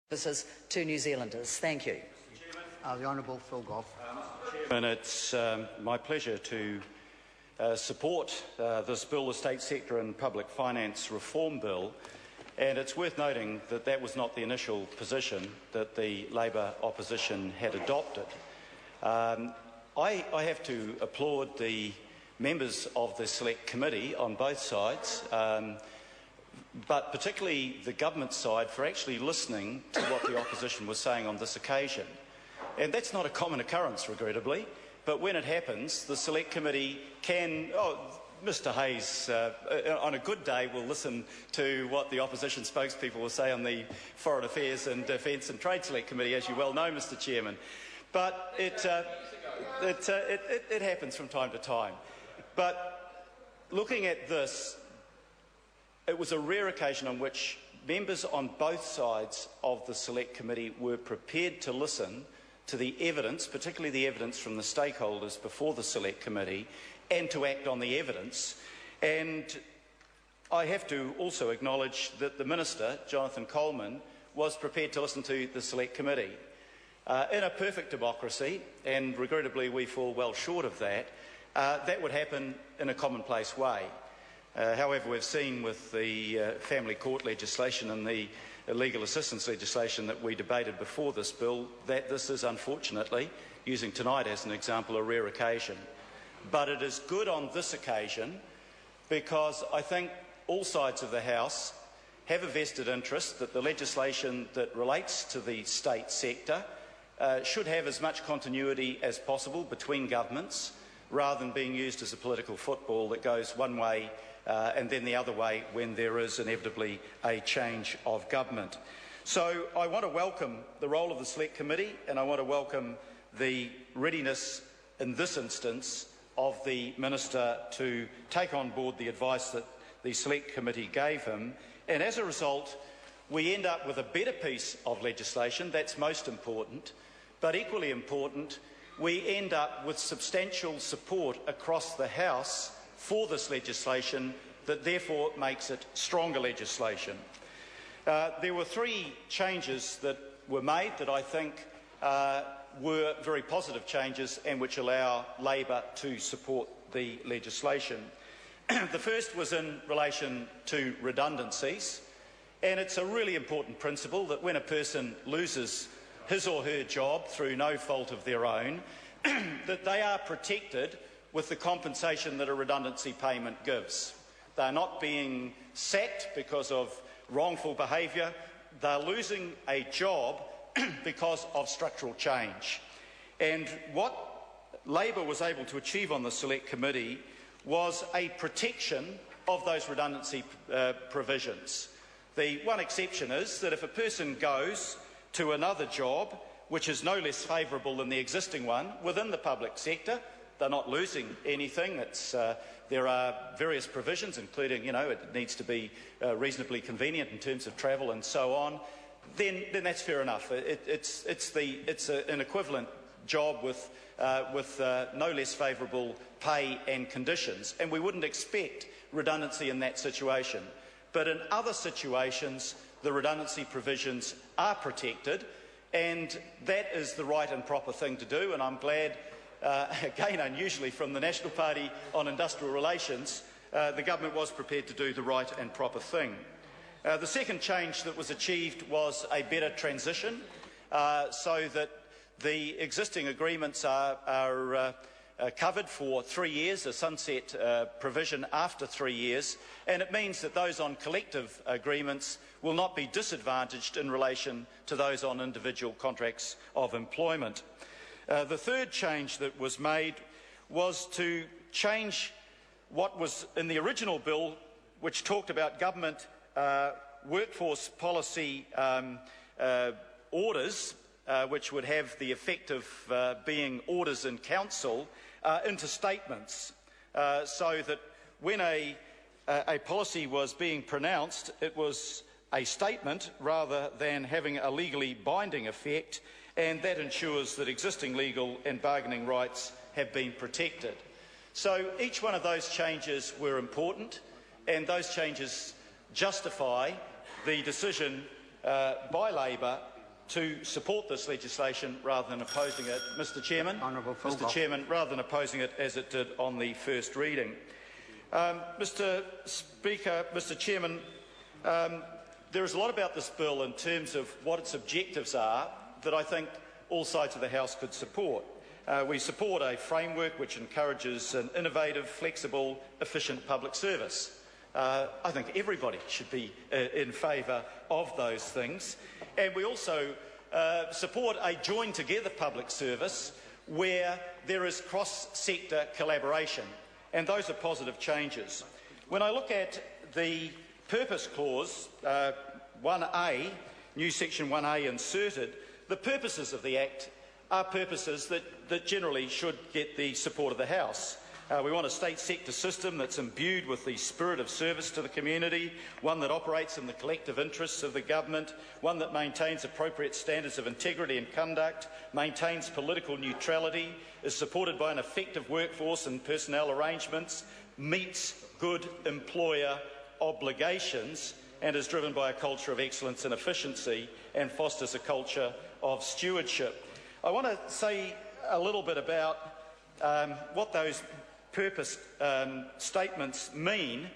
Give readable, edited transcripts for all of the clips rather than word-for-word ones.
services to New Zealanders. Thank you. The Honourable Phil Goff. And it's my pleasure to support this bill, the State Sector and Public Finance Reform Bill, and it's worth noting that that was not the initial position that the Labor opposition had adopted. I have to applaud the members of the Select Committee on both sides, but particularly the government side, for actually listening to what the opposition was saying on this occasion. And that's not a common occurrence, regrettably, but when it happens, the Select Committee can, Mr Hayes, on a good day, will listen to what the opposition spokespeople will say on the Foreign Affairs and Defence and Trade Select Committee, as you well know, Mr Chairman. But it happens from time to time. But looking at this, it was a rare occasion on which members on both sides of the Select Committee were prepared to listen to the evidence, particularly the evidence from the stakeholders before the Select Committee, and to act on the evidence. And I have to also acknowledge that the Minister, Jonathan Coleman, was prepared to listen to the Select Committee. In a perfect democracy, and regrettably we fall well short of that, that would happen in a commonplace way. However, we've seen with the family court legislation and the legal assistance legislation that we debated before this bill that this is, unfortunately, using tonight as an example, a rare occasion. But it is good on this occasion because I think all sides of the House have a vested interest that the legislation that relates to the state sector should have as much continuity as possible between governments, rather than being used as a political football that goes one way and then the other way when there is inevitably a change of government. So I want to welcome the role of the Select Committee, and I want to welcome the readiness in this instance of the Minister to take on board the advice that the Select Committee gave him. And as a result, we end up with a better piece of legislation. That's most important. But equally important, we end up with substantial support across the House for this legislation that therefore makes it stronger legislation. There were three changes that were made that I think were very positive changes and which allow Labor to support the legislation. The first was in relation to redundancies, and it's a really important principle that when a person loses his or her job through no fault of their own, that they are protected with the compensation that a redundancy payment gives. They're not being sacked because of wrongful behaviour. They're losing a job because of structural change. And what Labor was able to achieve on the Select Committee was a protection of those redundancy provisions. The one exception is that if a person goes to another job which is no less favourable than the existing one within the public sector, they're not losing anything. There are various provisions, including, it needs to be reasonably convenient in terms of travel and so on. Then that's fair enough. It's an equivalent job with no less favourable pay and conditions, and we wouldn't expect redundancy in that situation. But in other situations, the redundancy provisions are protected, and that is the right and proper thing to do, and I'm glad, again unusually from the National Party on industrial relations, the government was prepared to do the right and proper thing. The second change that was achieved was a better transition, so that the existing agreements are covered for 3 years, a sunset provision after 3 years, and it means that those on collective agreements will not be disadvantaged in relation to those on individual contracts of employment. The third change that was made was to change what was in the original bill, which talked about government workforce policy orders, which would have the effect of being orders in council, into statements, so that when a policy was being pronounced, it was a statement rather than having a legally binding effect, and that ensures that existing legal and bargaining rights have been protected. So each one of those changes were important, and those changes justify the decision by Labor to support this legislation rather than opposing it. Mr Chairman, Mr Chairman, rather than opposing it as it did on the first reading. Mr Speaker, Mr Chairman, there is a lot about this bill in terms of what its objectives are that I think all sides of the House could support. We support a framework which encourages an innovative, flexible, efficient public service. I think everybody should be in favour of those things. And we also support a joined-together public service where there is cross-sector collaboration. And those are positive changes. When I look at the Purpose Clause 1A, new section 1A inserted, the purposes of the Act are purposes that generally should get the support of the House. We want a state sector system that's imbued with the spirit of service to the community, one that operates in the collective interests of the government, one that maintains appropriate standards of integrity and conduct, maintains political neutrality, is supported by an effective workforce and personnel arrangements, meets good employer obligations, and is driven by a culture of excellence and efficiency and fosters a culture of stewardship. I want to say a little bit about what those purpose statements mean,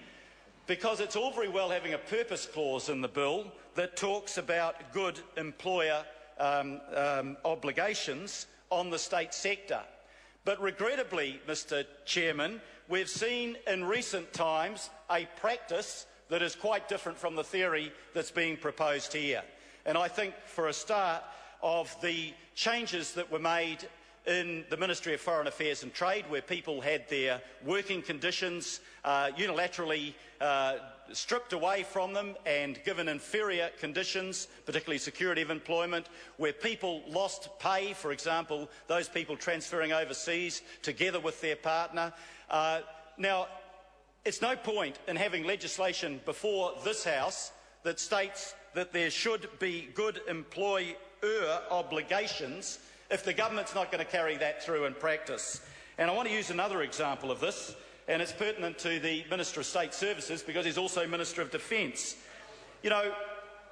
because it's all very well having a purpose clause in the bill that talks about good employer obligations on the state sector. But regrettably, Mr Chairman, we've seen in recent times a practice that is quite different from the theory that's being proposed here. And I think, for a start, of the changes that were made in the Ministry of Foreign Affairs and Trade, where people had their working conditions unilaterally stripped away from them and given inferior conditions, particularly security of employment, where people lost pay, for example, those people transferring overseas together with their partner. Now, it's no point in having legislation before this House that states that there should be good employer obligations if the government's not going to carry that through in practice. And I want to use another example of this, and it's pertinent to the Minister of State Services because he's also Minister of Defence. You know,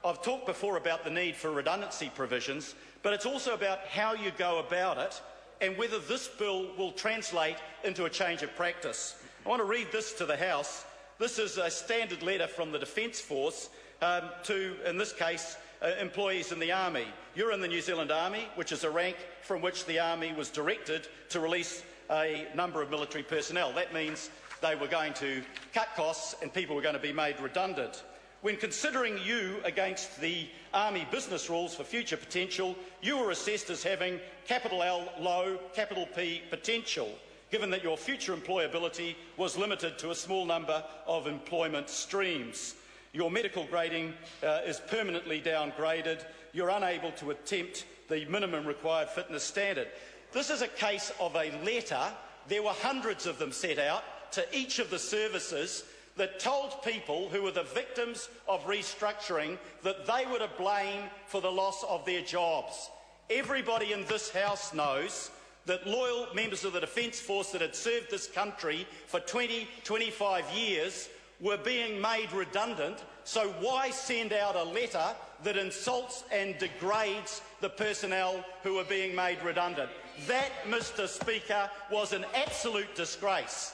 I've talked before about the need for redundancy provisions, but it's also about how you go about it and whether this bill will translate into a change of practice. I want to read this to the House. This is a standard letter from the Defence Force to, in this case, employees in the Army. You're in the New Zealand Army, which is a rank from which the Army was directed to release a number of military personnel. That means they were going to cut costs and people were going to be made redundant. When considering you against the Army business rules for future potential, you were assessed as having capital L low, capital P potential, given that your future employability was limited to a small number of employment streams. Your medical grading is permanently downgraded. You're unable to attempt the minimum required fitness standard. This is a case of a letter. There were hundreds of them set out to each of the services that told people who were the victims of restructuring that they were to blame for the loss of their jobs. Everybody in this House knows that loyal members of the Defence Force that had served this country for 20, 25 years were being made redundant, so why send out a letter that insults and degrades the personnel who are being made redundant? That, Mr Speaker, was an absolute disgrace.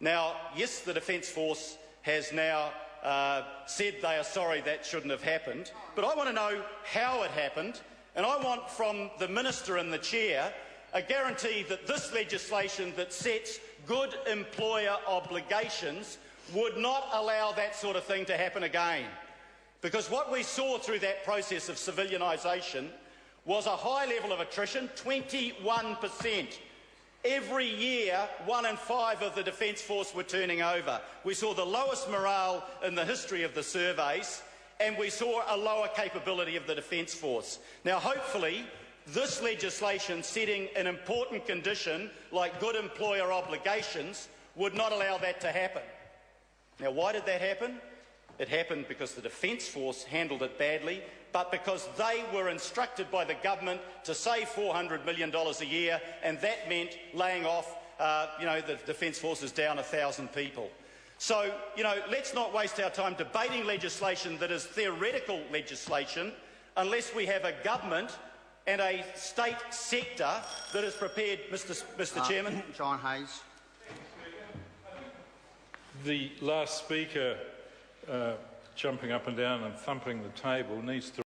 Now, yes, the Defence Force has now said they are sorry that shouldn't have happened, but I want to know how it happened, and I want from the Minister and the Chair a guarantee that this legislation that sets good employer obligations would not allow that sort of thing to happen again. Because what we saw through that process of civilianisation was a high level of attrition, 21%. Every year, 1 in 5 of the Defence Force were turning over. We saw the lowest morale in the history of the surveys, and we saw a lower capability of the Defence Force. Now, hopefully, this legislation setting an important condition like good employer obligations would not allow that to happen. Now, why did that happen? It happened because the Defence Force handled it badly, but because they were instructed by the government to save $400 million a year, and that meant laying off, the Defence Force is down 1,000 people. So, let's not waste our time debating legislation that is theoretical legislation unless we have a government and a state sector that is prepared, Mr. Chairman. John Hayes. The last speaker jumping up and down and thumping the table needs to